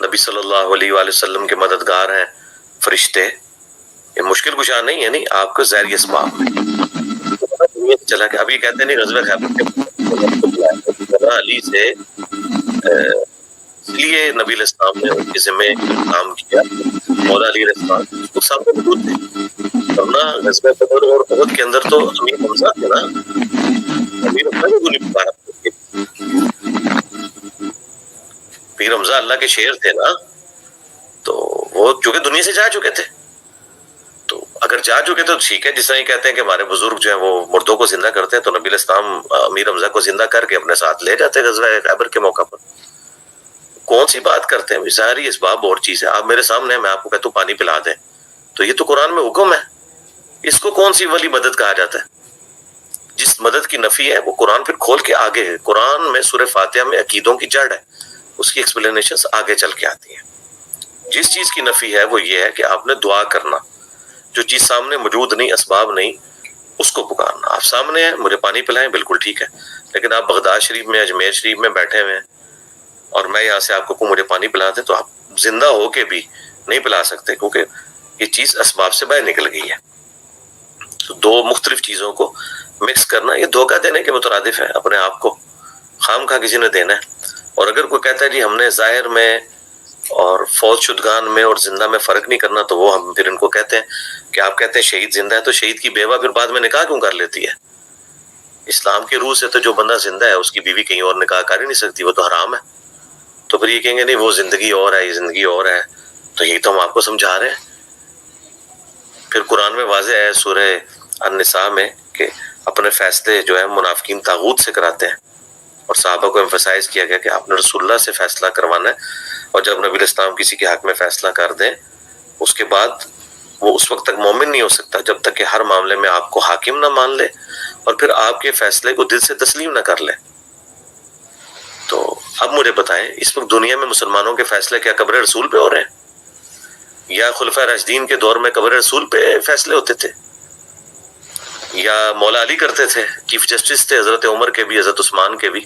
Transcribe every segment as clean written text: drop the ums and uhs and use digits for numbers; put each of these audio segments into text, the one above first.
نبی صلی اللہ علیہ وآلہ وسلم کے مددگار ہیں فرشتے، یہ مشکل کشا نہیں ہے، نہیں آپ کو ظاہری اسباب چلا کہ ابھی کہتے نہیں غزوہ خیبر علی سے اس لیے نبی علیہ السلام نے ان کے ذمہ کام کیا، مولا علی علیہ السلام وہ سب موجود تھے، ورنہ غزوہ بدر اور احد کے اندر تو امیر حمزہ تھے نا، امیر حمزہ نے گولی مارا، پیر حمزہ اللہ کے شیر تھے نا، تو وہ چونکہ دنیا سے جا چکے تھے، تو اگر جا چکے تو ٹھیک ہے، جس طرح یہ کہتے ہیں کہ ہمارے بزرگ جو ہیں وہ مردوں کو زندہ کرتے ہیں، تو نبی علیہ السلام امیر حمزہ کو زندہ کر کے اپنے ساتھ لے جاتے غزوہ خیبر کے موقع پر، کون سی بات کرتے ہیں، ظاہری اسباب اور چیز ہے، آپ میرے سامنے ہیں، میں آپ کو کہتا ہوں پانی پلا دیں، تو یہ تو قرآن میں حکم ہے، اس کو کون سی ولی مدد کہا جاتا ہے؟ جس مدد کی نفی ہے وہ قرآن پھر کھول کے آگے ہے، قرآن میں سورہ فاتحہ میں عقیدوں کی جڑ ہے، اس کی ایکسپلینیشنز آگے چل کے آتی ہیں۔ جس چیز کی نفی ہے وہ یہ ہے کہ آپ نے دعا کرنا، جو چیز سامنے موجود نہیں، اسباب نہیں، اس کو پکارنا، آپ سامنے ہیں مجھے پانی پلائیں، بالکل ٹھیک ہے، لیکن آپ بغداد شریف میں اجمیر شریف میں بیٹھے ہوئے ہیں اور میں یہاں سے آپ کو کہوں مجھے پانی پلا دیں، تو آپ زندہ ہو کے بھی نہیں پلا سکتے، کیونکہ یہ چیز اسباب سے باہر نکل گئی ہے۔ تو دو مختلف چیزوں کو مکس کرنا یہ دھوکہ دینے کے مترادف ہے، اپنے آپ کو خام خواہ کسی نے دینا ہے۔ اور اگر کوئی کہتا ہے جی ہم نے ظاہر میں اور فوت شدگان میں اور زندہ میں فرق نہیں کرنا، تو وہ ہم پھر ان کو کہتے ہیں کہ آپ کہتے ہیں شہید زندہ ہے، تو شہید کی بیوہ پھر بعد میں نکاح کیوں کر لیتی ہے؟ اسلام کے روح سے تو جو بندہ زندہ ہے اس کی بیوی کہیں اور نکاح کر ہی نہیں سکتی، وہ تو حرام ہے۔ تو پھر یہ کہیں گے نہیں وہ زندگی اور ہے، یہ زندگی اور ہے، تو یہی تو ہم آپ کو سمجھا رہے ہیں۔ پھر قرآن میں واضح ہے سورہ النساء میں کہ اپنے فیصلے جو ہے منافقین طاغوت سے کراتے ہیں، اور صحابہ کو ایمفسائز کیا گیا کہ آپ نے رسول اللہ سے فیصلہ کروانا ہے، اور جب نبی علیہ السلام کسی کے حق میں فیصلہ کر دیں اس کے بعد وہ اس وقت تک مومن نہیں ہو سکتا جب تک کہ ہر معاملے میں آپ کو حاکم نہ مان لے اور پھر آپ کے فیصلے کو دل سے تسلیم نہ کر لے۔ تو اب مجھے بتائیں اس وقت دنیا میں مسلمانوں کے فیصلے کیا قبر رسول پہ ہو رہے ہیں؟ یا خلفائے راشدین کے دور میں قبر رسول پہ فیصلے ہوتے تھے؟ یا مولا علی کرتے تھے، چیف جسٹس تھے حضرت عمر کے بھی حضرت عثمان کے بھی،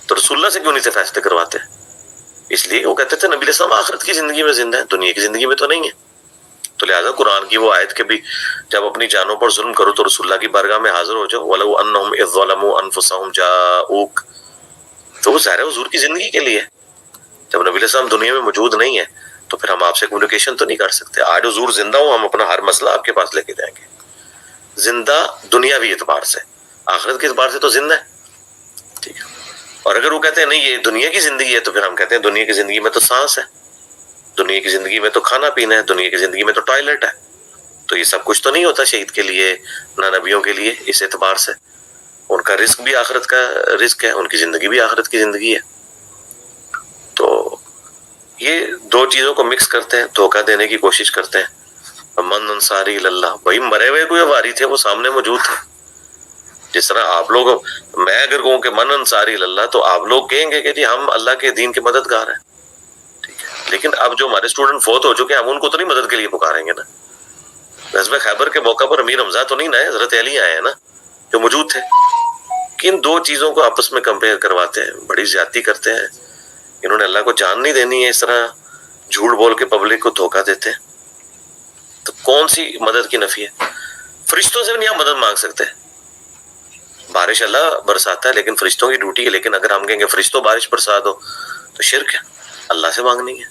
تو رسول اللہ سے کیوں نہیں تھے فیصلے کرواتے؟ اس لیے وہ کہتے تھے نبی علیہ السلام آخرت کی زندگی میں زندہ ہے، دنیا کی زندگی میں تو نہیں ہے۔ تو لہٰذا قرآن کی وہ آیت کے بھی جب اپنی جانوں پر ظلم کرو تو رسول اللہ کی بارگاہ میں حاضر ہو جاؤ، وَلَوْ أَنَّهُمْ إِذ ظَلَمُوا أَنفُسَهُمْ جَاءُوكَ، تو وہ ظاہر ہے حضور کی زندگی کے لیے۔ جب نبی علیہ السلام دنیا میں موجود نہیں ہے تو پھر ہم آپ سے کمیونیکیشن تو نہیں کر سکتے۔ آج حضور زندہ ہوں، ہم اپنا ہر مسئلہ آپ کے پاس لے کے جائیں گے، زندہ دنیاوی اعتبار سے، آخرت کے اعتبار سے تو زندہ ہے، ٹھیک ہے۔ اور اگر وہ کہتے ہیں نہیں یہ دنیا کی زندگی ہے، تو پھر ہم کہتے ہیں دنیا کی زندگی میں تو سانس ہے، دنیا کی زندگی میں تو کھانا پینا ہے، دنیا کی زندگی میں تو ٹوائلٹ ہے، تو یہ سب کچھ تو نہیں ہوتا شہید کے لیے نہ نبیوں کے لیے۔ اس اعتبار سے ان کا رزق بھی آخرت کا رزق ہے، ان کی زندگی بھی آخرت کی زندگی ہے۔ تو یہ دو چیزوں کو مکس کرتے ہیں، دھوکہ دینے کی کوشش کرتے ہیں۔ من انصاری اللہ، بھائی مرے ہوئے کوئی واری تھے، وہ سامنے موجود تھے۔ جس طرح آپ لوگ، میں اگر کہوں کہ من انصاری اللہ، تو آپ لوگ کہیں گے کہ جی ہم اللہ کے دین کے مددگار ہیں، ٹھیک ہے۔ لیکن اب جو ہمارے اسٹوڈنٹ فوت ہو چکے ہیں، ہم ان کو تو نہیں مدد کے لیے پکاریں گے نا۔ غزوہ خیبر کے موقع پر امیر حمزہ تو نہیں نہ آئے، حضرت علی آئے ہیں نا جو موجود تھے۔ کن دو چیزوں کو آپس میں کمپیئر کرواتے ہیں، بڑی زیادتی کرتے ہیں۔ انہوں نے اللہ کو جان نہیں دینی ہے، اس طرح جھوٹ بول کے پبلک کو دھوکہ دیتے ہیں۔ تو کون سی مدد کی نفی ہے؟ فرشتوں سے بھی نہیں آپ مدد مانگ سکتے۔ بارش اللہ برساتا ہے لیکن فرشتوں کی ڈیوٹی ہے، لیکن اگر ہم کہیں گے فرشتوں بارش برسا دو تو شرک ہے، اللہ سے مانگنی ہے۔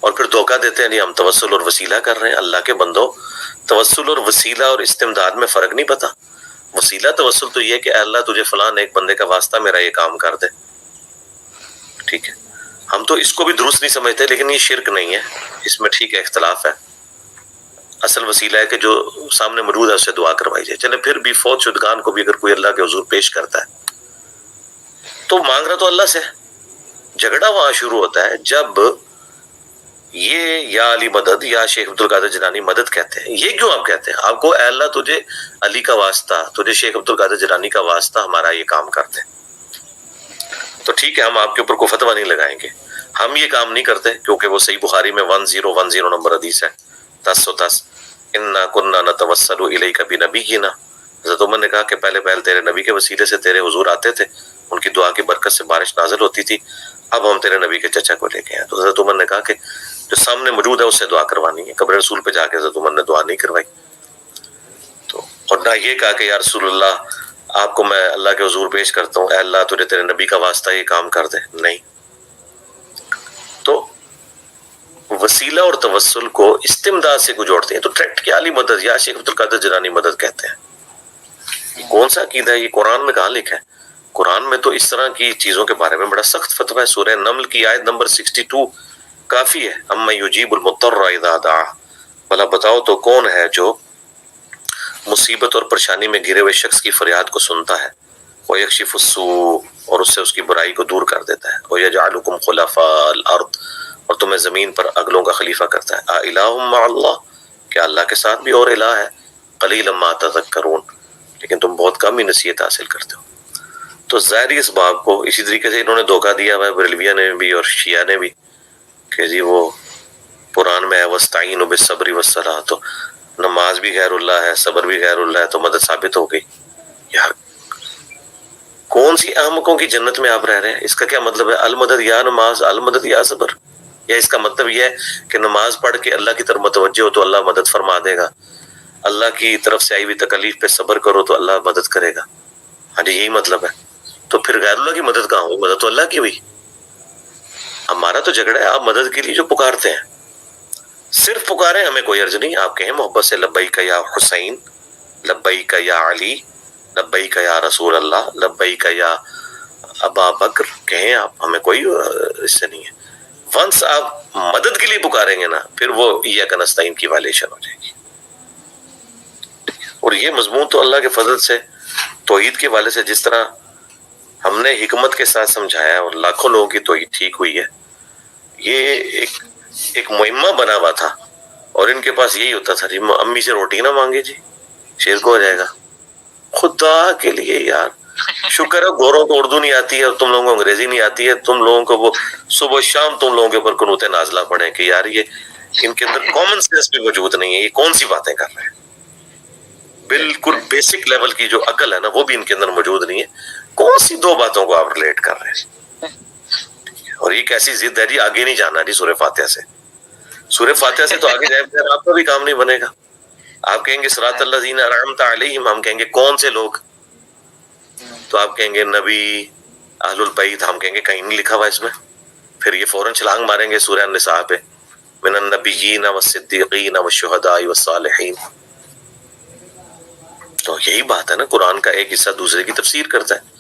اور پھر دھوکہ دیتے ہیں جی ہم توسل اور وسیلہ کر رہے ہیں۔ اللہ کے بندو، توسل اور وسیلہ اور استمداد میں فرق نہیں پتا۔ وسیلہ توسل تو یہ کہ اے اللہ تجھے فلاں ایک بندے کا واسطہ میرا یہ کام کر دے، ٹھیک ہے۔ ہم تو اس کو بھی درست نہیں سمجھتے، لیکن یہ شرک نہیں ہے، اس میں ٹھیک ہے اختلاف ہے۔ اصل وسیلہ ہے کہ جو سامنے موجود ہے اس سے دعا کروائی جائے۔ چلے پھر بھی فوت شدگان کو بھی اگر کوئی اللہ کے حضور پیش کرتا ہے تو مانگ رہا تو اللہ سے۔ جھگڑا وہاں شروع ہوتا ہے جب یہ یا علی مدد یا شیخ عبد القادر جیلانی مدد کہتے ہیں۔ یہ کیوں آپ کہتے ہیں؟ آپ کو اے اللہ تجھے علی کا واسطہ، تجھے شیخ عبد القادر جیلانی کا واسطہ ہمارا یہ کام کرتے ہیں، تو ٹھیک ہے ہم آپ کے اوپر کوئی فتویٰ نہیں لگائیں گے۔ ہم یہ کام نہیں کرتے کیونکہ وہ صحیح بخاری میں 1010 نمبر حدیث ہے، 1010، انا کننا نتوسل الیک بنبینا۔ حضرت عمر نے کہا کہ پہلے تیرے نبی کے وسیلے سے تیرے حضور آتے تھے، ان کی دعا کی برکت سے بارش نازل ہوتی تھی، اب ہم تیرے نبی کے چچا کو لے کے ہیں. تو حضرت عمر نے کہا کہ جو سامنے موجود ہے اس سے دعا کروانی ہے. قبر رسول پہ جا کے حضرت عمر نے دعا نہیں کروائی. تو اور نہ یہ کہا کہ یا رسول اللہ آپ کو میں اللہ کے حضور پیش کرتا ہوں, اے اللہ تجھے تیرے نبی کا واسطہ یہ کام کر دے. نہیں. تو وسیلہ اور توسل کو استمداد سے کو جوڑتے ہیں. تو ڈائریکٹ کی عالی مدد یا شیخ عبد القادر جیلانی مدد کہتے ہیں. یہ کون سا عقیدہ ہے؟ یہ قرآن میں کہاں لکھا ہے؟ قرآن میں تو اس طرح کی چیزوں کے بارے میں بڑا سخت فتویٰ ہے. سورہ نمل کی آیت نمبر 62 کافی ہے. اما یجیب المضطر اذا دعا, بھلا بتاؤ تو کون ہے جو مصیبت اور پریشانی میں گھرے ہوئے شخص کی فریاد کو سنتا ہے, ویکشف السوء, اور اس سے اس کی برائی کو دور کر دیتا ہے, ویجعلکم خلفاء الارض, اور تمہیں زمین پر اگلوں کا خلیفہ کرتا ہے. الہ مع اللہ, کیا اللہ کے ساتھ بھی اور الہ ہے؟ قلیلا ما تذکرون, لیکن تم بہت کم ہی نصیحت حاصل کرتے ہو. تو ظاہری اس باب کو اسی طریقے سے انہوں نے دھوکہ دیا ہوا ہے, بریلویہ نے بھی اور شیعہ نے بھی, کہ جی وہ قرآن میں ہے وَاسْتَعِينُوا بِالصَّبْرِ وَالصَّلَاةِ, تو نماز بھی غیر اللہ ہے, صبر بھی غیر اللہ ہے, تو مدد ثابت ہو گئی. یار کون سی احمقوں کی جنت میں آپ رہ رہے ہیں؟ اس کا کیا مطلب ہے المدد یا نماز, المدد یا صبر؟ یا اس کا مطلب یہ ہے کہ نماز پڑھ کے اللہ کی طرف متوجہ ہو تو اللہ مدد فرما دے گا, اللہ کی طرف سے آئی ہوئی تکلیف پہ صبر کرو تو اللہ مدد کرے گا؟ ہاں جی یہی مطلب ہے. تو پھر غیر اللہ کی مدد کہاں ہوئی؟ مدد تو اللہ کی ہوئی. ہمارا تو جھگڑا ہے آپ مدد کے لیے جو پکارتے ہیں, صرف پکاریں, ہمیں کوئی عرض نہیں. آپ کہیں محبت سے لبیک یا حسین, لبیک یا علی, لبیک یا رسول اللہ, لبیک یا ابا بکر, کہیں آپ, ہمیں کوئی اس سے نہیں ہے. ونس آپ مدد کے لیے پکاریں گے نا, پھر وہ ایاک نستعین کی وائلیشن ہو جائے گی. اور یہ مضمون تو اللہ کے فضل سے توحید کے والے سے جس طرح ہم نے حکمت کے ساتھ سمجھایا اور لاکھوں لوگوں کی توحید ٹھیک ہوئی ہے, یہ ایک مہمہ بنا ہوا تھا. اور ان کے پاس یہی ہوتا تھا, جی امی سے روٹی نہ مانگے, جی شیر کو ہو جائے گا. خدا کے لیے یار, شکر ہے گوروں کو اردو نہیں آتی ہے اور تم لوگوں کو انگریزی نہیں آتی ہے, تم لوگوں کو وہ صبح شام تم لوگوں کے اوپر قنوت نازلہ پڑھیں کہ یار یہ ان کے اندر کامن سینس بھی موجود نہیں ہے, یہ کون سی باتیں کر رہے ہیں. بالکل بیسک لیول کی جو عقل ہے نا وہ بھی ان کے اندر موجود نہیں ہے. کون سی دو باتوں کو آپ ریلیٹ کر رہے ہیں؟ اور یہ کیسی ضد ہے جی, آگے نہیں جانا جی سورہ فاتحہ سے. سورہ فاتحہ سے تو آگے جائے بغیر آپ کا بھی کام نہیں بنے گا. آپ کہیں گے صراط الذین انعمت علیہم, ہم کہیں گے کون سے لوگ, تو آپ کہیں گے نبی, اہل البیت, ہم کہیں گے کہیں نہیں لکھا ہوا اس میں. پھر یہ فوراً چھلانگ ماریں گے سورہ النساء پہ, من النبیین والصدیقین والشہداء والصالحین. تو یہی بات ہے نا, قرآن کا ایک حصہ دوسرے کی تفسیر کرتا ہے.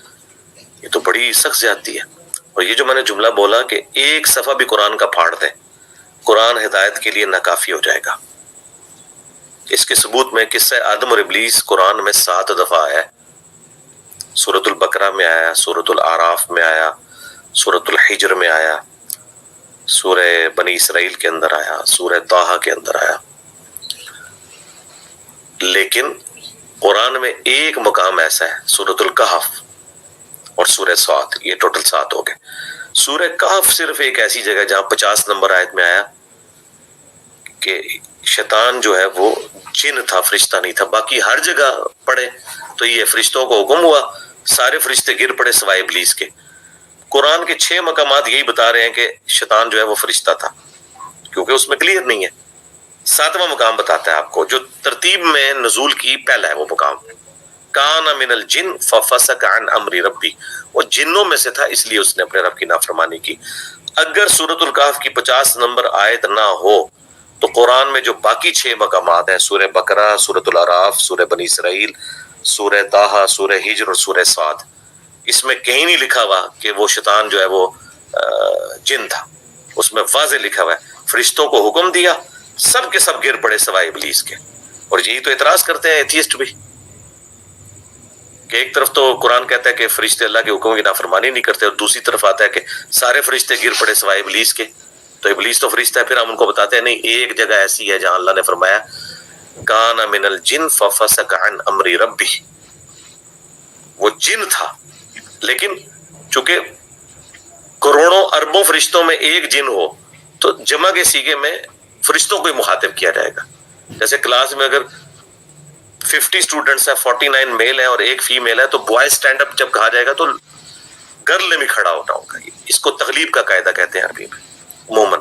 یہ تو بڑی سخت زیادتی ہے. اور یہ جو میں نے جملہ بولا کہ ایک صفحہ بھی قرآن کا پھاڑ دیں, قرآن ہدایت کے لیے ناکافی ہو جائے گا. اس کے ثبوت میں قصہ آدم اور ابلیس قرآن میں 7 دفعہ آیا ہے. سورۃ البقرہ میں آیا, سورۃ الاعراف میں آیا, سورۃ الحجر میں آیا, سورہ بنی اسرائیل کے اندر آیا, سورہ طٰہٰ کے اندر آیا. لیکن قرآن میں ایک مقام ایسا ہے, سورۃ الکہف اور سورہ صاد, یہ ٹوٹل 7 ہو گئے. سورہ کہف صرف ایک ایسی جگہ جہاں 50 نمبر آیت میں آیا کہ شیطان جو ہے وہ جن تھا, فرشتہ نہیں تھا. باقی ہر جگہ پڑھے تو یہ فرشتوں کو حکم ہوا, سارے فرشتے گر پڑے سوائے ابلیس کے. قرآن کے 6 مقامات یہی بتا رہے ہیں کہ شیطان جو ہے وہ فرشتہ تھا, کیونکہ اس میں کلیئر نہیں ہے. 7واں مقام بتاتا ہے آپ کو, جو ترتیب میں نزول کی پہلا ہے وہ مقام, کان من الجن ففسق عن امر ربی, وہ جنوں میں سے تھا اس لیے اس نے اپنے رب کی نافرمانی کی. اگر سورۃ الکہف کی 50 نمبر آیت نہ ہو تو قرآن میں جو باقی 6 مقامات ہیں, سورہ بقرہ, سورۃ الاعراف, سورہ بنی اسرائیل, سورہ طٰہٰ, سورہ حجر اور سورہ صاد, اس میں کہیں نہیں لکھا ہوا کہ وہ شیطان جو ہے وہ جن تھا. اس میں واضح لکھا ہوا ہے فرشتوں کو حکم دیا, سب کے سب گر پڑے سوائے ابلیس کے. اور یہی تو اعتراض کرتے ہیں ایتھیسٹ بھی, کہ ایک طرف تو قرآن کہتا ہے کہ فرشتے اللہ کے حکم کی نافرمانی نہیں کرتے, اور دوسری طرف آتا ہے کہ سارے فرشتے گر پڑے سوائے ابلیس کے. تو ابلیس تو فرشتہ ہے. پھر ہم ان کو بتاتے ہیں نہیں, ایک جگہ ایسی ہے جہاں اللہ نے فرمایا کان من الجن ففسق عن امر ربی, وہ جن تھا. لیکن چونکہ کروڑوں اربوں فرشتوں میں ایک جن ہو تو جمع کے سیغے میں فرشتوں کو ہی مخاطب کیا جائے گا. جیسے کلاس میں اگر 50 اسٹوڈنٹس ہیں, 49 میل ہیں اور ایک فیمیل ہے, تو بوائز اسٹینڈ اپ جب کہا جائے گا تو گرل میں کھڑا ہونا ہوگا. اس کو تغلیب کا قاعدہ کہتے ہیں عربی میں عموماً.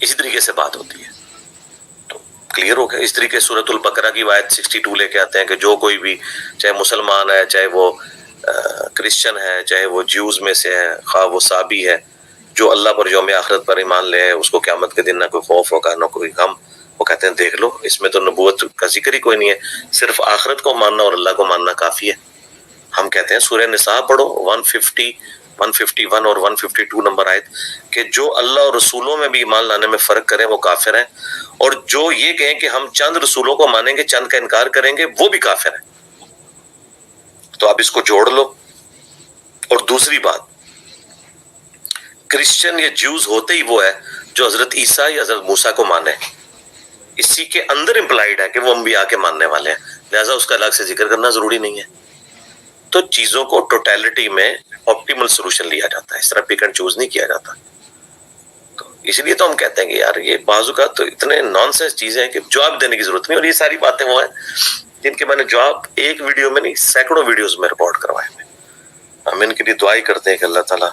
اسی طریقے سے بات ہوتی ہے. تو کلیئر ہو گیا. اس طریقے سورۃ البقرہ کی آیت 62 لے کے آتے ہیں کہ جو کوئی بھی چاہے مسلمان ہے، چاہے وہ کرسچن ہے، چاہے وہ جیوز میں سے ہے، خواہ وہ صابی ہے، جو اللہ پر یوم آخرت پر ایمان لے اس کو قیامت کے دن نہ کوئی خوف ہوگا نہ کوئی غم. وہ کہتے ہیں دیکھ لو اس میں تو نبوت کا ذکر ہی کوئی نہیں ہے، صرف آخرت کو ماننا اور اللہ کو ماننا کافی ہے. ہم کہتے ہیں سورہ نساء پڑھو 150 151 اور 152 نمبر آیت کہ جو اللہ اور رسولوں میں بھی ایمان لانے میں فرق کریں وہ کافر ہیں، اور جو یہ کہیں کہ ہم چند رسولوں کو مانیں گے چند کا انکار کریں گے وہ بھی کافر ہیں. تو آپ اس کو جوڑ لو. اور دوسری بات، کرسچن یا جیوز ہوتے ہی وہ ہے جو حضرت عیسیٰ یا حضرت موسیٰ کو مانے. اسی کے اندر امپلائیڈ ہے کہ وہ انبیاء کے ماننے والے ہیں، لہٰذا اس کا الگ سے ذکر کرنا ضروری نہیں ہے. تو چیزوں کو ٹوٹیلٹی میں آپٹیمل سولوشن لیا جاتا ہے، اس طرح پک اینڈ چوز نہیں کیا جاتا. تو اس لیے تو ہم کہتے ہیں کہ یار یہ بعض اوقات تو اتنے نان سینس چیزیں ہیں کہ جواب دینے کی ضرورت نہیں. اور یہ ساری باتیں وہ ہیں جن کے میں نے جواب ایک ویڈیو میں نہیں سینکڑوں ویڈیوز میں رپورٹ کروائے ہیں. ہم ان کے لیے دعائی کرتے ہیں کہ اللہ تعالیٰ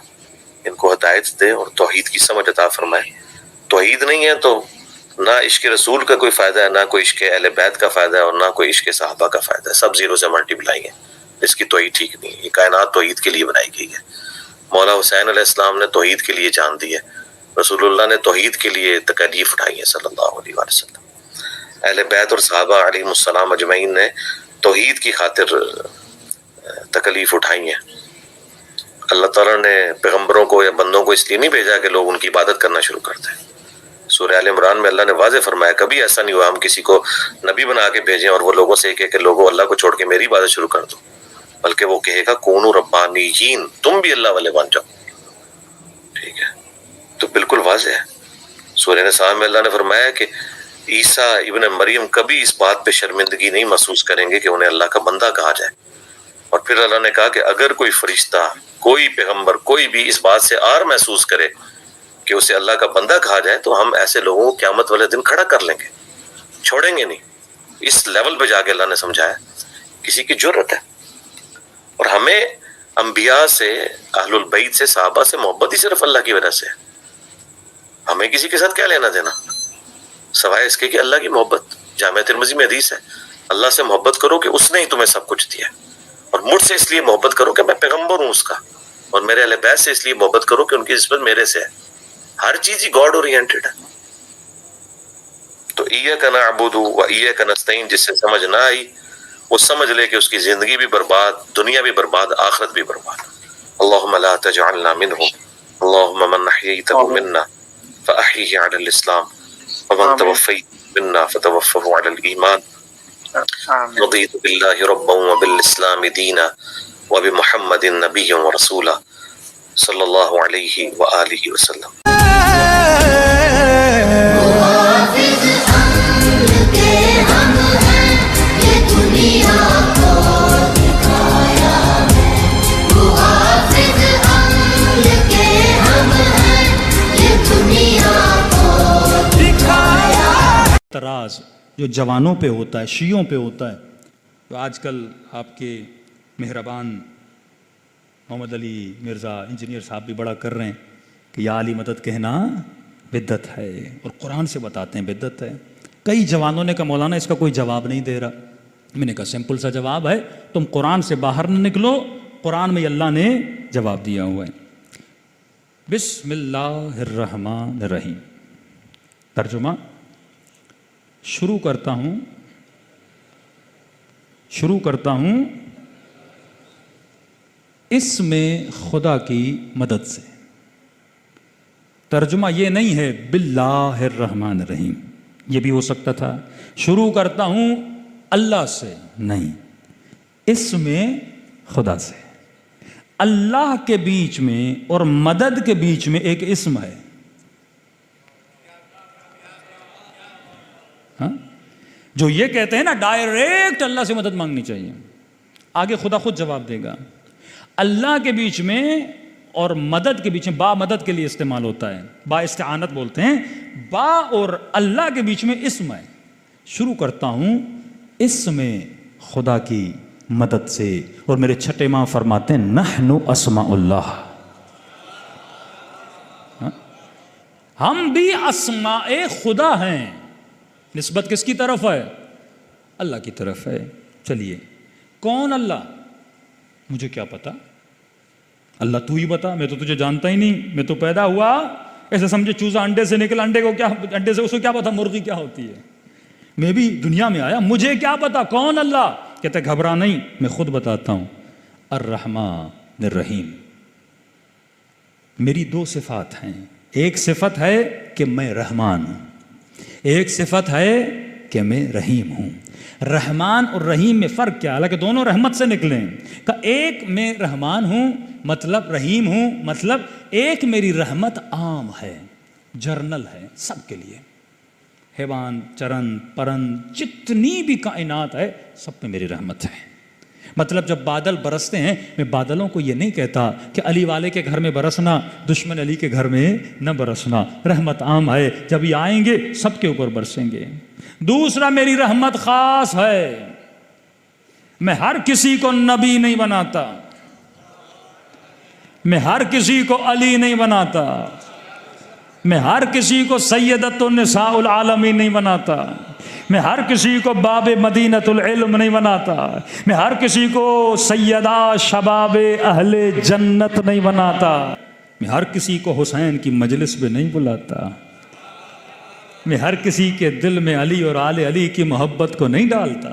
ان کو ہدایت دے اور توحید کی سمجھ عطا فرمائے. توحید نہیں ہے تو نہ عشق رسول کا کوئی فائدہ ہے، نہ کوئی عشق اہل بیت کا فائدہ ہے، اور نہ کوئی عشق صحابہ کا فائدہ ہے. سب زیرو سے ملٹی پلائی ہیں. اس کی توحید ٹھیک نہیں ہے. یہ کائنات توحید کے لیے بنائی گئی ہے. مولا حسین علیہ السلام نے توحید کے لیے جان دی ہے. رسول اللہ نے توحید کے لیے تکالیف اٹھائی ہے صلی اللہ علیہ وسلم. اہل بیت اور صحابہ علیہ السلام اجمعین نے توحید کی خاطر تکلیف اٹھائی ہیں. اللہ تعالیٰ نے پیغمبروں کو یا بندوں کو اس لیے نہیں بھیجا کہ لوگ ان کی عبادت کرنا شروع کر دیں. سورہ آل عمران میں اللہ نے واضح فرمایا کبھی ایسا نہیں ہوا ہم کسی کو نبی بنا کے بھیجیں اور وہ لوگوں سے یہ کہے کہ لوگوں اللہ کو چھوڑ کے میری عبادت شروع کر دو، بلکہ وہ کہے گا کونوا ربانیین، تم بھی اللہ والے بن جاؤ. ٹھیک ہے، تو بالکل واضح ہے. سورہ نساء میں اللہ نے فرمایا کہ عیسیٰ ابن مریم کبھی اس بات پہ شرمندگی نہیں محسوس کریں گے کہ انہیں اللہ کا بندہ کہا جائے. اور پھر اللہ نے کہا کہ اگر کوئی فرشتہ، کوئی پیغمبر، کوئی بھی اس بات سے آر محسوس کرے کہ اسے اللہ کا بندہ کہا جائے تو ہم ایسے لوگوں کو قیامت والے دن کھڑا کر لیں گے، چھوڑیں گے نہیں. اس لیول پہ جا کے اللہ نے سمجھایا کسی کی جرت ہے. اور ہمیں انبیاء سے، اہل البیت سے، صحابہ سے محبت ہی صرف اللہ کی وجہ سے ہے. ہمیں کسی کے ساتھ کیا لینا دینا سوائے اس کے کہ اللہ کی محبت. جامع ترمذی میں حدیث ہے اللہ سے محبت کرو کہ اس نے ہی تمہیں سب کچھ دیا، اور مجھ سے اس لیے محبت کرو کہ میں پیغمبر ہوں اس کا، اور میرے اہل بیت سے اس لیے محبت کرو کہ ان کی نسبت میرے سے ہے. ہر چیز ہی گاڈ اورینٹڈ ہے. تو ایاک نعبد و ایاک نستعین جس سے سمجھ نہ آئی وہ سمجھ لے کہ اس کی زندگی بھی برباد، دنیا بھی برباد، آخرت بھی برباد. اللہم لا تجعلنا منہم، اللہم من احییتہ منا فاحیہ علی الاسلام ومن توفیت منا فتوفہ علی الایمان. رضیت باللہ ربا وبالاسلام دینا وبمحمد نبی ورسولا صلی اللہ علیہ وآلہ وسلم. تراز جو جوانوں پہ ہوتا ہے، شیعوں پہ ہوتا ہے، تو آج کل آپ کے مہربان محمد علی مرزا انجینئر صاحب بھی بڑا کر رہے ہیں کہ یا علی مدد کہنا بدعت ہے، اور قرآن سے بتاتے ہیں بدعت ہے. کئی جوانوں نے کہا مولانا اس کا کوئی جواب نہیں دے رہا. میں نے کہا سمپل سا جواب ہے، تم قرآن سے باہر نہ نکلو، قرآن میں اللہ نے جواب دیا ہوا ہے. بسم اللہ الرحمن الرحیم. ترجمہ شروع کرتا ہوں اس میں خدا کی مدد سے. ترجمہ یہ نہیں ہے باللہ الرحمن الرحیم، یہ بھی ہو سکتا تھا. شروع کرتا ہوں اللہ سے، نہیں، اس میں خدا سے. اللہ کے بیچ میں اور مدد کے بیچ میں ایک اسم ہے. جو یہ کہتے ہیں نا ڈائریکٹ اللہ سے مدد مانگنی چاہیے، آگے خدا خود جواب دے گا. اللہ کے بیچ میں اور مدد کے بیچ میں با مدد کے لیے استعمال ہوتا ہے، با استعانت بولتے ہیں. با اور اللہ کے بیچ میں اسم ہے. شروع کرتا ہوں اس میں خدا کی مدد سے. اور میرے چھٹے امام فرماتے ہیں نحن اسماء اللہ، ہم بھی اسماء خدا ہیں. نسبت کس کی طرف ہے؟ اللہ کی طرف ہے. چلیے کون اللہ؟ مجھے کیا پتا، اللہ تو ہی بتا، میں تو تجھے جانتا ہی نہیں. میں تو پیدا ہوا ایسے سمجھے چوزا انڈے سے نکلا، انڈے سے اس کو کیا پتا مرغی کیا ہوتی ہے. میں بھی دنیا میں آیا، مجھے کیا پتا کون اللہ. کہتے گھبرا نہیں، میں خود بتاتا ہوں. الرحمن الرحیم. میری دو صفات ہیں، ایک صفت ہے کہ میں رحمان ہوں، ایک صفت ہے کہ میں رحیم ہوں. رحمان اور رحیم میں فرق کیا؟ حالانکہ دونوں رحمت سے نکلے ہیں. کہ ایک میں رحمان ہوں مطلب رحیم ہوں مطلب ایک میری رحمت عام ہے، جرنل ہے، سب کے لیے. حیوان، چرند، پرند، جتنی بھی کائنات ہے سب پہ میری رحمت ہے. مطلب جب بادل برستے ہیں میں بادلوں کو یہ نہیں کہتا کہ علی والے کے گھر میں برسنا، دشمن علی کے گھر میں نہ برسنا. رحمت عام ہے، جب یہ آئیں گے سب کے اوپر برسیں گے. دوسرا میری رحمت خاص ہے، میں ہر کسی کو نبی نہیں بناتا، میں ہر کسی کو علی نہیں بناتا، میں ہر کسی کو سیدۃ النساء العالمین نہیں بناتا، میں ہر کسی کو باب مدینۃ العلم نہیں بناتا، میں ہر کسی کو سیدہ شباب اہل جنت نہیں بناتا، میں ہر کسی کو حسین کی مجلس میں نہیں بلاتا، میں ہر کسی کے دل میں علی اور آل علی کی محبت کو نہیں ڈالتا.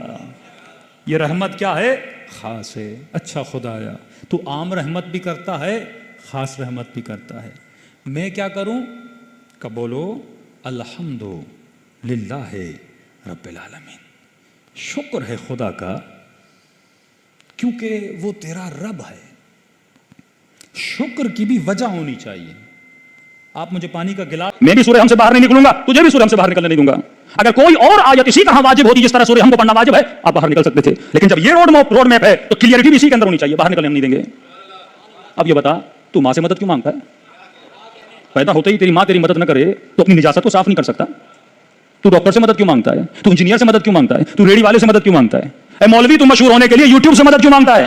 یہ رحمت کیا ہے؟ خاص ہے. اچھا خدایا تو عام رحمت بھی کرتا ہے، خاص رحمت بھی کرتا ہے. میں کیا کروں؟ کہ بولو الحمد للہ رب العالمین. شکر ہے خدا کا کیونکہ وہ تیرا رب ہے. شکر کی بھی وجہ ہونی چاہیے. آپ مجھے پانی کا گلاس، میں بھی سورہ ہم سے باہر نہیں نکلوں گا، تجھے بھی سورہ ہم سے باہر نکلنے نہیں دوں گا. اگر کوئی اور آیت اسی طرح واجب ہوتی جس طرح سورہ ہم کو پڑھنا واجب ہے آپ باہر نکل سکتے تھے. لیکن جب یہ روڈ میپ ہے تو کلیئرٹی بھی اسی کے اندر ہونی چاہیے، باہر نکلنے ہم نہیں دیں گے. اب یہ بتا تو ماں سے مدد کیوں مانگتا ہے؟ پیدا ہوتے ہی تیری ماں تیری مدد نہ کرے تو اپنی نجاست کو صاف نہیں کر سکتا. تو ڈاکٹر سے مدد کیوں مانگتا ہے؟ تو انجینئر سے مدد کیوں مانگتا ہے؟ تو ریڑھی والے سے مدد کیوں مانگتا ہے؟ اے مولوی تو مشہور ہونے کے لیے یوٹیوب سے مدد کیوں مانگتا ہے؟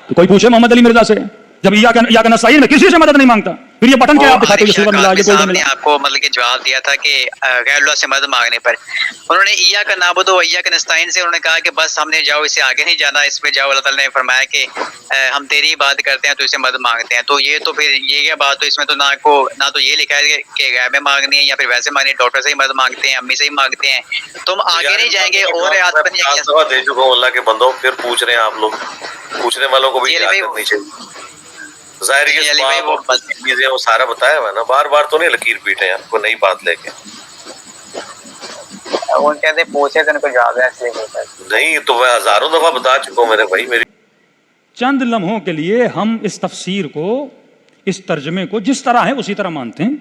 تو کوئی پوچھے محمد علی مرزا سے جب یا کا نستعین میں کسی سے مدد نہیں مانگتا، پھر یہ بٹن کیا آپ دکھاتے ہیں؟ سلور ملا، یہ گولڈن ملا. آپ کو مطلب کہ جواب دیا تھا کہ غیر اللہ سے مدد مانگنے پر انہوں نے ایاک نعبد و ایاک نستعین سے انہوں نے کہا کہ بس ہم نے جاؤ، اسے آگے نہیں جانا، اس پہ جاؤ. اللہ تعالیٰ نے فرمایا کہ ہم تیری بات کرتے ہیں تو اسے مدد مانگتے ہیں. تو یہ تو پھر یہ کیا بات؟ تو اس میں تو نہ تو یہ لکھا ہے کہ غیر میں مانگنی ہے یا پھر ویسے مانگنی، ڈاکٹر سے ہی مدد مانگتے ہیں، امی سے ہی مانگتے ہیں. تم آگے نہیں جائیں گے اور دے چکا ہوں اللہ کے بندوں. پھر پوچھ رہے ہیں آپ لوگ، پوچھنے والوں کو بھی کرنی چاہیے. ظاہر چیزیں وہ سارا بتایا ہوا ہے نا، بار بار تو نہیں لکیر پیٹے ہیں آپ کو نئی بات لے کے. وہ کہتے پوچھے تو ان کو جواب ہے نہیں تو میں ہزاروں دفعہ بتا چکا ہوں میرے بھائی. میری چند لمحوں کے لیے ہم اس تفسیر کو، اس ترجمے کو جس طرح ہے اسی طرح مانتے ہیں.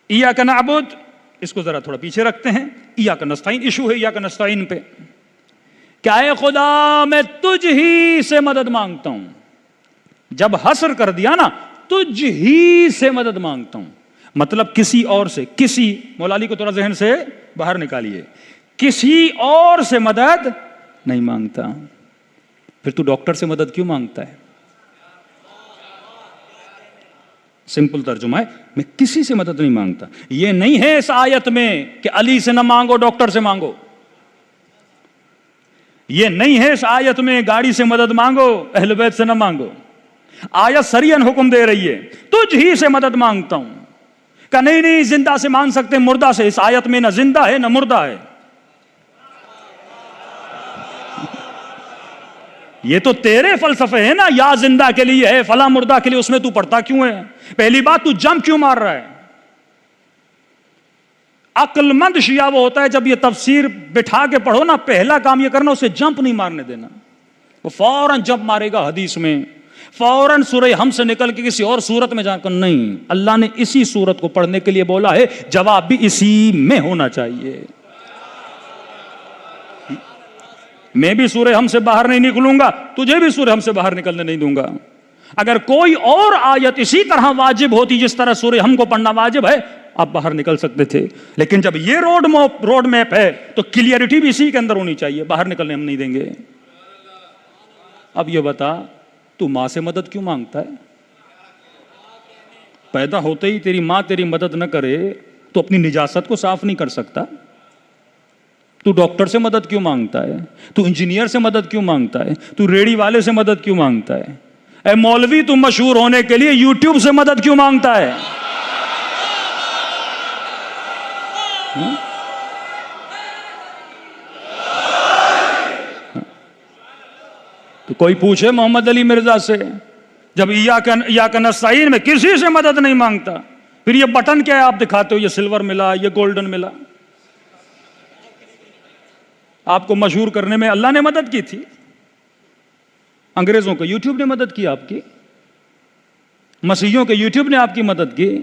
ایاک نعبد اس کو ذرا تھوڑا پیچھے رکھتے ہیں. ایاک نستعین ایشو ہے ایاک نستعین پہ. کیا اے خدا میں تجھ ہی سے مدد مانگتا ہوں. جب حصر کر دیا نا تجھ ہی سے مدد مانگتا ہوں مطلب کسی اور سے، کسی، مولا علی کو تھوڑا ذہن سے باہر نکالیے، کسی اور سے مدد نہیں مانگتا. پھر تو ڈاکٹر سے مدد کیوں مانگتا ہے؟ سمپل ترجمہ ہے میں کسی سے مدد نہیں مانگتا. یہ نہیں ہے اس آیت میں کہ علی سے نہ مانگو ڈاکٹر سے مانگو. یہ نہیں ہے اس آیت میں گاڑی سے مدد مانگو اہل بیت سے نہ مانگو. آیت سریعاً حکم دے رہی ہے تجھ ہی سے مدد مانگتا ہوں. کہ نہیں زندہ سے مانگ سکتے مردہ سے. اس آیت میں نہ زندہ ہے نہ مردہ ہے. یہ تو تیرے فلسفے ہیں نا، یا زندہ کے لیے ہے فلاں مردہ کے لیے، اس میں تو پڑھتا کیوں ہے؟ پہلی بات تو جمپ کیوں مار رہا ہے؟ عقل مند شیعہ وہ ہوتا ہے جب یہ تفسیر بٹھا کے پڑھو نا، پہلا کام یہ کرنا اسے جمپ نہیں مارنے دینا. وہ فوراً جمپ مارے گا حدیث میں، فوراً سورہ ہم سے نکل کے کسی اور سورت میں جا کر. نہیں، اللہ نے اسی سورت کو پڑھنے کے لیے بولا ہے، جواب بھی اسی میں ہونا چاہیے. میں بھی سورہ ہم سے باہر نہیں نکلوں گا، تجھے بھی سورہ ہم سے باہر نکلنے نہیں دوں گا. اگر کوئی اور آیت اسی طرح واجب ہوتی جس طرح سورہ ہم کو پڑھنا واجب ہے آپ باہر نکل سکتے تھے. لیکن جب یہ روڈ میپ ہے تو کلیئرٹی بھی اسی کے اندر ہونی چاہیے. باہر نکلنے ہم نہیں دیں گے. اب یہ بتا, تو ماں سے مدد کیوں مانگتا ہے؟ پیدا ہوتے ہی تیری ماں تیری مدد نہ کرے تو اپنی نجاست کو صاف نہیں کر سکتا. تو ڈاکٹر سے مدد کیوں مانگتا ہے؟ تو انجینئر سے مدد کیوں مانگتا ہے؟ تو ریڑھی والے سے مدد کیوں مانگتا ہے؟ اے مولوی, تو مشہور ہونے کے لیے یوٹیوب سے مدد کیوں مانگتا ہے؟ تو کوئی پوچھے محمد علی مرزا سے, جب ایاک نستعین میں کسی سے مدد نہیں مانگتا, پھر یہ بٹن کیا ہے آپ دکھاتے ہو, یہ سلور ملا, یہ گولڈن ملا. آپ کو مشہور کرنے میں اللہ نے مدد کی تھی. انگریزوں کو یوٹیوب نے مدد کی آپ کی, مسیحیوں کے یوٹیوب نے آپ کی مدد کی,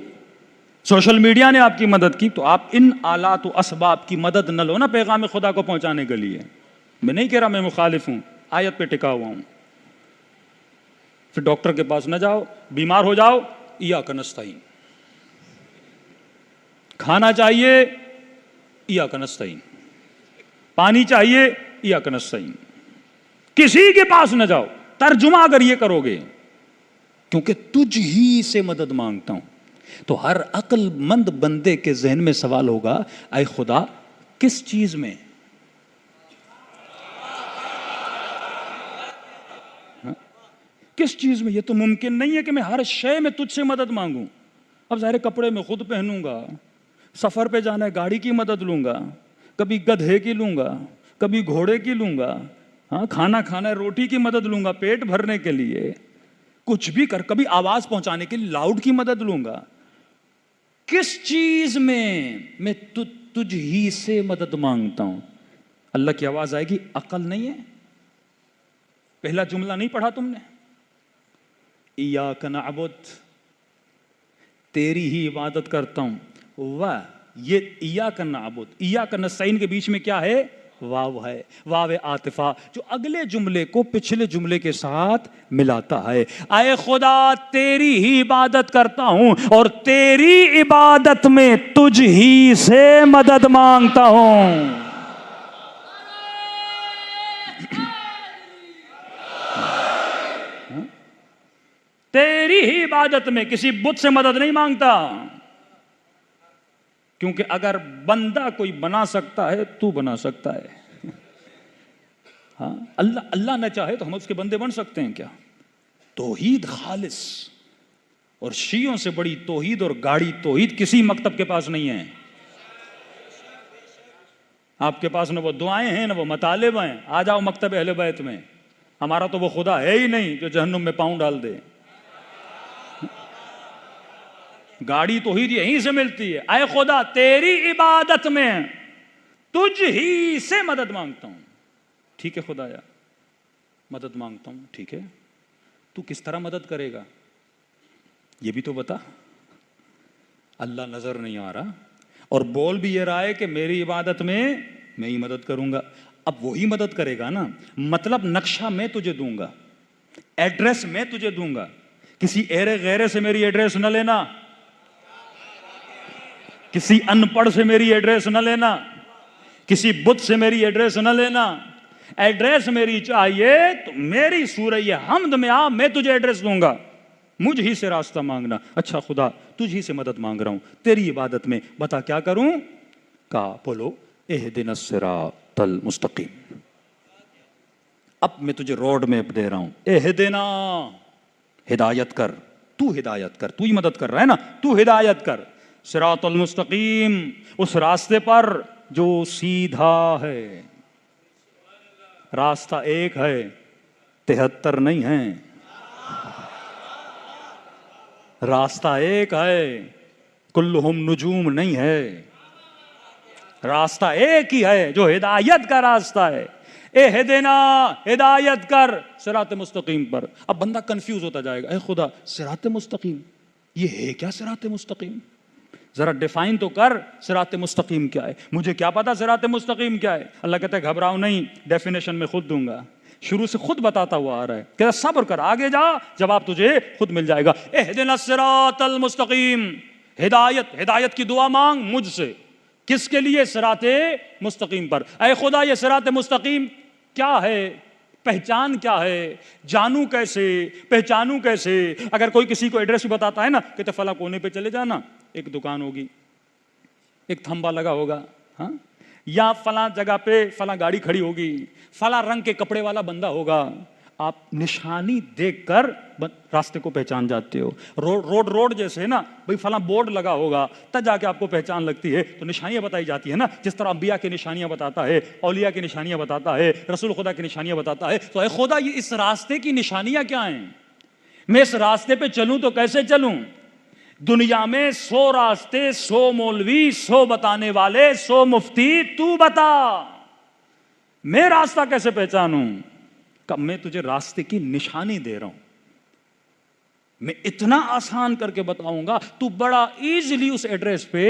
سوشل میڈیا نے آپ کی مدد کی. تو آپ ان آلات و اسباب کی مدد نہ لو نا پیغام خدا کو پہنچانے کے لیے. میں نہیں کہہ رہا میں مخالف ہوں, آیت پہ ٹکا ہوا ہوں. پھر ڈاکٹر کے پاس نہ جاؤ, بیمار ہو جاؤ, ایاک نستعین. کھانا چاہیے, ایاک نستعین. پانی چاہیے, ایاک نستعین. کسی کے پاس نہ جاؤ. ترجمہ اگر یہ کرو گے, کیونکہ تجھ ہی سے مدد مانگتا ہوں, تو ہر عقل مند بندے کے ذہن میں سوال ہوگا, اے خدا کس چیز میں؟ کس چیز میں؟ یہ تو ممکن نہیں ہے کہ میں ہر شے میں تجھ سے مدد مانگوں. اب ظاہر کپڑے میں خود پہنوں گا, سفر پہ جانا ہے گاڑی کی مدد لوں گا, کبھی گدھے کی لوں گا, کبھی گھوڑے کی لوں گا, ہاں کھانا کھانا ہے روٹی کی مدد لوں گا پیٹ بھرنے کے لیے, کچھ بھی کر, کبھی آواز پہنچانے کے لیے لاؤڈ کی مدد لوں گا. کس چیز میں تجھ ہی سے مدد مانگتا ہوں. اللہ کی آواز آئے گی, عقل نہیں ہے؟ پہلا جملہ نہیں پڑھا تم نے, ایاک نعبد, تیری ہی عبادت کرتا ہوں. واہ, یہ ایاک نعبد ایاک نستعین کے بیچ میں کیا ہے؟ واو ہے, واو عاطفہ, جو اگلے جملے کو پچھلے جملے کے ساتھ ملاتا ہے. اے خدا تیری ہی عبادت کرتا ہوں اور تیری عبادت میں تجھ ہی سے مدد مانگتا ہوں. تیری ہی عبادت میں کسی بت سے مدد نہیں مانگتا, کیونکہ اگر بندہ کوئی بنا سکتا ہے تو بنا سکتا ہے. ہاں اللہ نہ چاہے تو ہم اس کے بندے بن سکتے ہیں کیا؟ توحید خالص, اور شیعوں سے بڑی توحید اور گاڑی توحید کسی مکتب کے پاس نہیں ہے. آپ کے پاس نہ وہ دعائیں ہیں نہ وہ مطالب ہیں. آ جاؤ مکتب اہل بیت میں, ہمارا تو وہ خدا ہے ہی نہیں جو جہنم میں پاؤں ڈال دے. گاڑی توحید یہیں سے ملتی ہے. اے خدا تیری عبادت میں تجھ ہی سے مدد مانگتا ہوں. ٹھیک ہے خدایا, مدد مانگتا ہوں, ٹھیک ہے, تو کس طرح مدد کرے گا یہ بھی تو بتا. اللہ نظر نہیں آ رہا اور بول بھی یہ رہا ہے کہ میری عبادت میں میں ہی مدد کروں گا. اب وہی مدد کرے گا نا, مطلب نقشہ میں تجھے دوں گا, ایڈریس میں تجھے دوں گا. کسی ایرے غیرے سے میری ایڈریس نہ لینا, کسی ان پڑھ سے میری ایڈریس نہ لینا, کسی بت سے میری ایڈریس نہ لینا. ایڈریس میری چاہیے تو میری سورہ حمد میں آ, میں تجھے ایڈریس دوں گا. مجھ ہی سے راستہ مانگنا. اچھا خدا تجھ ہی سے مدد مانگ رہا ہوں تیری عبادت میں, بتا کیا کروں؟ کہا بولو اہدنا الصراط المستقیم. اب میں تجھے روڈ میپ دے رہا ہوں. اہدنا, ہدایت کر, تو ہدایت کر, تو ہی مدد کر رہا ہے نا, تو ہدایت کر. صراط المستقیم, اس راستے پر جو سیدھا ہے. راستہ ایک ہے, 73 نہیں ہیں. راستہ ایک ہے, کلہم نجوم نہیں ہے. راستہ ایک ہی ہے جو ہدایت کا راستہ ہے. اہدنا, ہدایت کر صراط مستقیم پر. اب بندہ کنفیوز ہوتا جائے گا, اے خدا صراط مستقیم یہ ہے کیا؟ صراط مستقیم ذرا ڈیفائن تو کر, صراط مستقیم کیا ہے؟ مجھے کیا پتا صراط مستقیم کیا ہے؟ اللہ کہتا ہے گھبراؤ نہیں, ڈیفینیشن میں خود دوں گا. شروع سے خود بتاتا ہوا آ رہا ہے, کہتا صبر کر, آگے جا, جواب تجھے خود مل جائے گا. اہدنا الصراط المستقیم, ہدایت کی دعا مانگ مجھ سے. کس کے لیے؟ صراط مستقیم پر. اے خدا یہ صراط مستقیم کیا ہے؟ پہچان کیا ہے؟ جانوں کیسے؟ پہچانوں کیسے؟ اگر کوئی کسی کو ایڈریس بھی بتاتا ہے نا کہ تو فلاں کونے پہ چلے جانا، ایک دکان ہوگی، ایک تھمبا لگا ہوگا، ہاں، یا فلاں جگہ پہ فلاں گاڑی کھڑی ہوگی، فلاں رنگ کے کپڑے والا بندہ ہوگا. آپ نشانی دیکھ کر راستے کو پہچان جاتے ہو. روڈ جیسے ہے نا بھئی فلاں بورڈ لگا ہوگا تب جا کے آپ کو پہچان لگتی ہے. تو نشانیاں بتائی جاتی ہے نا، جس طرح انبیاء کی نشانیاں بتاتا ہے، اولیاء کی نشانیاں بتاتا ہے، رسول خدا کی نشانیاں بتاتا ہے. تو اے خدا یہ اس راستے کی نشانیاں کیا ہیں؟ میں اس راستے پہ چلوں تو کیسے چلوں؟ دنیا میں 100 راستے، 100 مولوی، 100 بتانے والے، 100 مفتی، تو بتا میں راستہ کیسے پہچانوں؟ کہ میں تجھے راستے کی نشانی دے رہا ہوں، میں اتنا آسان کر کے بتاؤں گا تو بڑا ایزیلی اس ایڈریس پہ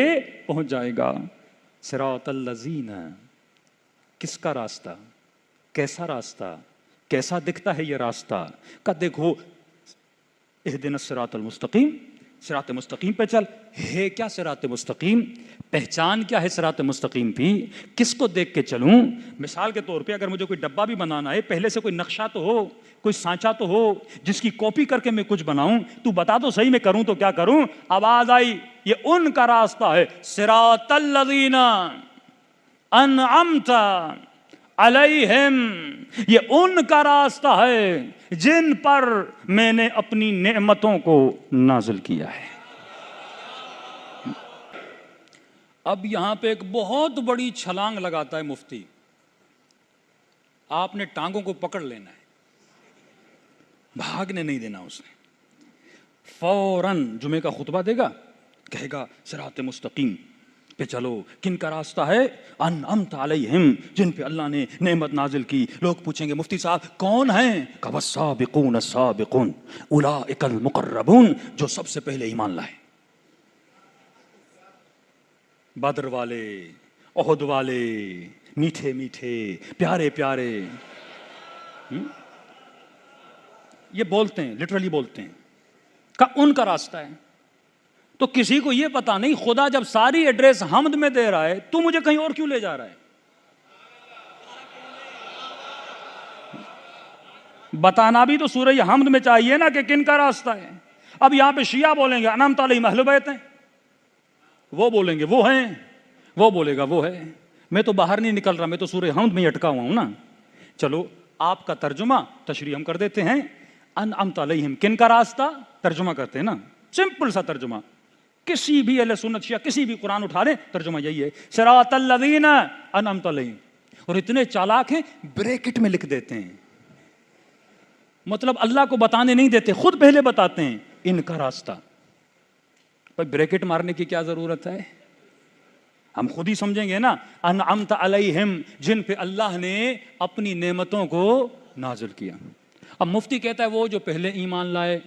پہنچ جائے گا. صراط الذین، کس کا راستہ؟ کیسا راستہ؟ کیسا دکھتا ہے یہ راستہ؟ کہ دیکھو اہدنا الصراط المستقیم، صراط مستقیم پہ چل. ہے کیا صراط مستقیم؟ پہچان کیا ہے صراط مستقیم کی؟ کس کو دیکھ کے چلوں؟ مثال کے طور پہ اگر مجھے کوئی ڈبہ بھی بنانا ہے، پہلے سے کوئی نقشہ تو ہو، کوئی سانچہ تو ہو جس کی کاپی کر کے میں کچھ بناؤں. تو بتا تو صحیح میں کروں تو کیا کروں؟ آواز آئی، یہ ان کا راستہ ہے. صراط الذین انعمت علیہم، یہ ان کا راستہ ہے جن پر میں نے اپنی نعمتوں کو نازل کیا ہے. اب یہاں پہ ایک بہت بڑی چھلانگ لگاتا ہے مفتی. آپ نے ٹانگوں کو پکڑ لینا ہے، بھاگنے نہیں دینا. اس نے فوراً جمعے کا خطبہ دے گا، کہے گا صراط مستقیم پہ چلو. کن کا راستہ ہے؟ انعمت علیہم، جن پہ اللہ نے نعمت نازل کی. لوگ پوچھیں گے مفتی صاحب کون ہیں؟ کہ والسابقون السابقون اولئک المقربون، جو سب سے پہلے ایمان لائے. بدر والے، احد والے، میٹھے میٹھے، پیارے پیارے. یہ بولتے ہیں، لٹرلی بولتے ہیں کہ ان کا راستہ ہے. تو کسی کو یہ پتا نہیں خدا جب ساری ایڈریس حمد میں دے رہا ہے تو مجھے کہیں اور کیوں لے جا رہا ہے؟ بتانا بھی تو سورہ حمد میں چاہیے نا کہ کن کا راستہ ہے. اب یہاں پہ شیعہ بولیں گے انعمت علیہم اہل بیت ہیں، وہ بولیں گے وہ ہیں، وہ بولے گا وہ ہے. میں تو باہر نہیں نکل رہا، میں تو سورہ حمد میں ہی اٹکا ہوا ہوں نا. چلو آپ کا ترجمہ تشریح ہم کر دیتے ہیں. انعمت علیہم کن کا راستہ؟ ترجمہ کرتے ہیں نا، سمپل سا ترجمہ. کسی بھی اہل سنت شیعہ کسی بھی قرآن اٹھا لیں، ترجمہ یہی ہے، صراط الذین انعمت علیہم. اور اتنے چالاک ہیں بریکٹ میں لکھ دیتے ہیں، مطلب اللہ کو بتانے نہیں دیتے، خود پہلے بتاتے ہیں ان کا راستہ. بھائی بریکٹ مارنے کی کیا ضرورت ہے؟ ہم خود ہی سمجھیں گے نا. انعمت علیہم، جن پہ اللہ نے اپنی نعمتوں کو نازل کیا. اب مفتی کہتا ہے وہ جو پہلے ایمان لائے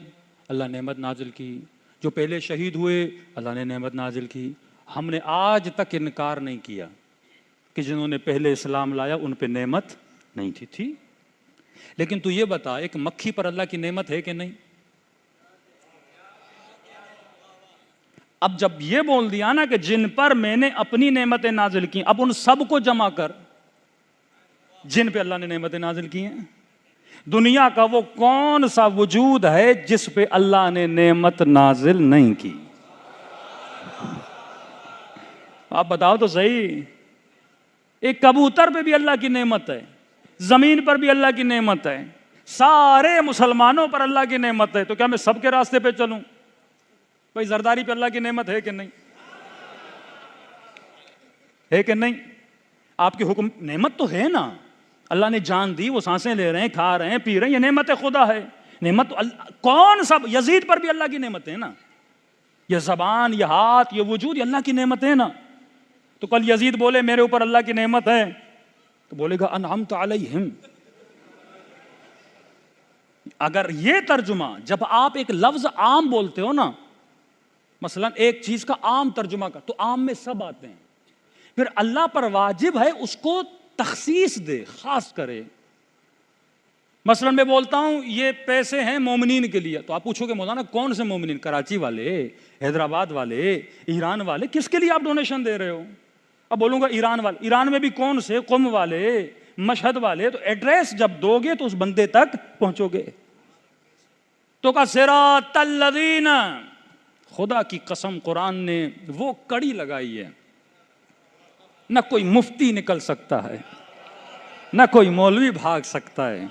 اللہ نے نعمت نازل کی، جو پہلے شہید ہوئے اللہ نے نعمت نازل کی. ہم نے آج تک انکار نہیں کیا کہ جنہوں نے پہلے اسلام لایا ان پہ نعمت نہیں تھی. لیکن تو یہ بتا ایک مکھی پر اللہ کی نعمت ہے کہ نہیں؟ اب جب یہ بول دیا نا کہ جن پر میں نے اپنی نعمتیں نازل کی، اب ان سب کو جمع کر جن پہ اللہ نے نعمتیں نازل کی ہیں. دنیا کا وہ کون سا وجود ہے جس پہ اللہ نے نعمت نازل نہیں کی؟ آپ بتاؤ تو صحیح. ایک کبوتر پہ بھی اللہ کی نعمت ہے، زمین پر بھی اللہ کی نعمت ہے، سارے مسلمانوں پر اللہ کی نعمت ہے. تو کیا میں سب کے راستے پہ چلوں؟ بھائی زرداری پہ اللہ کی نعمت ہے کہ نہیں؟ ہے کہ نہیں؟ آپ کی حکم نعمت تو ہے نا. اللہ نے جان دی، وہ سانسیں لے رہے ہیں، کھا رہے ہیں، پی رہے ہیں، یہ نعمت خدا ہے. نعمت تو کون سا؟ یزید پر بھی اللہ کی نعمت ہے نا. یہ زبان، یہ ہاتھ، یہ وجود، یہ اللہ کی نعمت ہے نا. تو کل یزید بولے میرے اوپر اللہ کی نعمت ہے تو بولے گا انعمت علیہم. اگر یہ ترجمہ، جب آپ ایک لفظ عام بولتے ہو نا، مثلا ایک چیز کا عام ترجمہ کر تو عام میں سب آتے ہیں، پھر اللہ پر واجب ہے اس کو تخصیص دے، خاص کرے. مثلا میں بولتا ہوں یہ پیسے ہیں مومنین کے لیے، تو آپ پوچھو گے مولانا کون سے مومنین؟ کراچی والے، حیدرآباد والے، ایران والے، کس کے لیے آپ ڈونیشن دے رہے ہو؟ اب بولوں گا ایران والے، ایران میں بھی کون سے؟ قم والے، مشہد والے۔ تو ایڈریس جب دو گے تو اس بندے تک پہنچو گے۔ تو کا صراط الذین، خدا کی قسم قرآن نے وہ کڑی لگائی ہے، نہ کوئی مفتی نکل سکتا ہے، نہ کوئی مولوی بھاگ سکتا ہے۔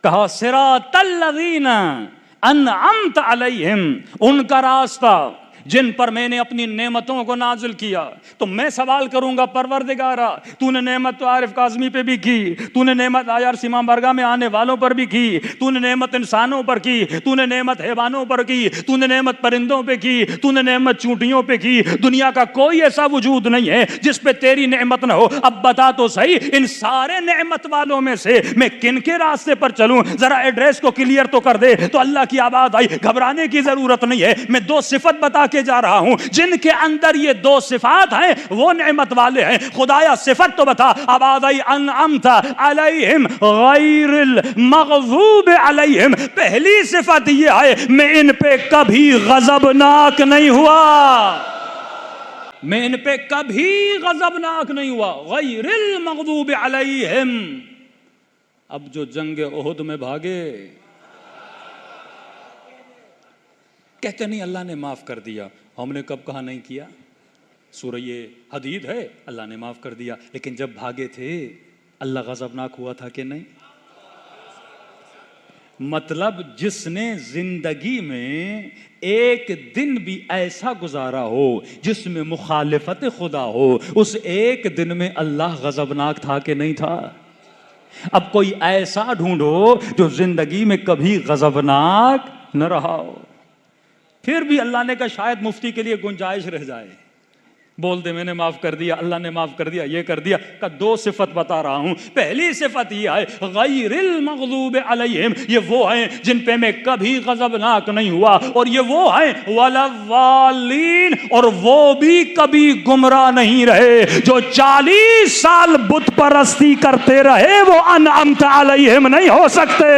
کہا صراط الذین انعمت علیہم، ان کا راستہ جن پر میں نے اپنی نعمتوں کو نازل کیا۔ تو میں سوال کروں گا پروردگارا، تو نے نعمت تو عارف کاظمی پہ بھی کی، تو نے نعمت آیار سیما برگاہ میں آنے والوں پر بھی کی، تو نے نعمت انسانوں پر کی، تو نے نعمت حیوانوں پر کی، تو نے نعمت پرندوں پہ کی، تو نے نعمت چونٹیوں پہ کی۔ دنیا کا کوئی ایسا وجود نہیں ہے جس پہ تیری نعمت نہ ہو۔ اب بتا تو صحیح، ان سارے نعمت والوں میں سے میں کن کے راستے پر چلوں؟ ذرا ایڈریس کو کلیئر تو کر دے۔ تو اللہ کی آواز آئی، گھبرانے کی ضرورت نہیں ہے، میں دو صفت بتا کے جا رہا ہوں، جن کے اندر یہ دو صفات ہیں وہ نعمت والے ہیں۔ خدایا صفت تو بتا۔ آواز آئی انعمت علیہم غیر المغضوب علیہم، پہلی صفت یہ ہے میں ان پہ کبھی غضبناک نہیں ہوا، میں ان پہ کبھی غضبناک نہیں ہوا۔ غیر المغضوب علیہم۔ اب جو جنگ احد میں بھاگے کہتے نہیں اللہ نے معاف کر دیا، ہم نے کب کہا نہیں کیا؟ سورہ حدید ہے، اللہ نے معاف کر دیا، لیکن جب بھاگے تھے اللہ غضبناک ہوا تھا کہ نہیں؟ مطلب جس نے زندگی میں ایک دن بھی ایسا گزارا ہو جس میں مخالفت خدا ہو، اس ایک دن میں اللہ غضبناک تھا کہ نہیں تھا؟ اب کوئی ایسا ڈھونڈو جو زندگی میں کبھی غضبناک نہ رہا ہو۔ پھر بھی اللہ نے کہا شاید مفتی کے لیے گنجائش رہ جائے، بول دے میں نے معاف کر دیا، اللہ نے معاف کر دیا، یہ کر دیا۔ کا دو صفت بتا رہا ہوں، پہلی صفت یہ ہے غیر المغضوب علیہم، یہ وہ ہیں جن پہ میں کبھی غضبناک نہیں ہوا، اور یہ وہ ہیں ولا الضالین، اور وہ بھی کبھی گمراہ نہیں رہے۔ جو 40 سال بت پرستی کرتے رہے وہ انعمت علیہم نہیں ہو سکتے۔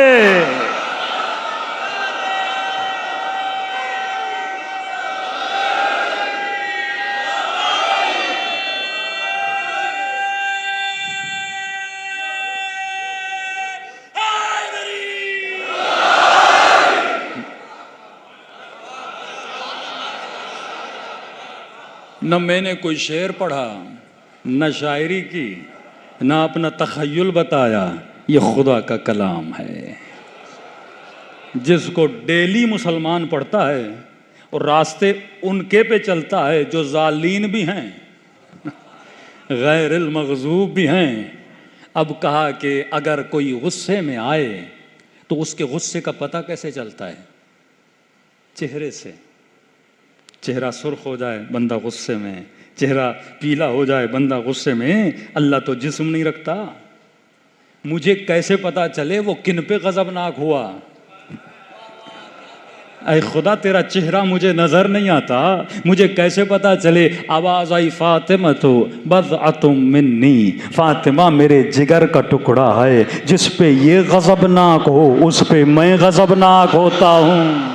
نہ میں نے کوئی شعر پڑھا، نہ شاعری کی، نہ اپنا تخیل بتایا، یہ خدا کا کلام ہے جس کو ڈیلی مسلمان پڑھتا ہے اور راستے ان کے پہ چلتا ہے جو ظالین بھی ہیں، غیر المغضوب بھی ہیں۔ اب کہا کہ اگر کوئی غصے میں آئے تو اس کے غصے کا پتہ کیسے چلتا ہے؟ چہرے سے۔ چہرہ سرخ ہو جائے بندہ غصے میں، چہرہ پیلا ہو جائے بندہ غصے میں۔ اللہ تو جسم نہیں رکھتا، مجھے کیسے پتا چلے وہ کن پہ غضبناک ہوا؟ اے خدا تیرا چہرہ مجھے نظر نہیں آتا، مجھے کیسے پتا چلے؟ آواز آئی فاطمہ تو بضعۃ منی، فاطمہ میرے جگر کا ٹکڑا ہے، جس پہ یہ غضبناک ہو اس پہ میں غضبناک ہوتا ہوں۔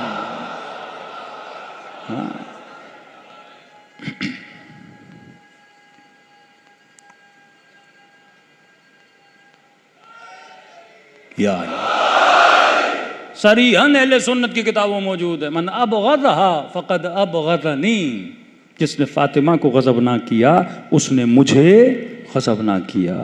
یا صریحاً اہل سنت کی کتابوں موجود ہے، من ابغضها فقد ابغضنی، جس نے فاطمہ کو غضب نہ کیا اس نے مجھے غضب نہ کیا۔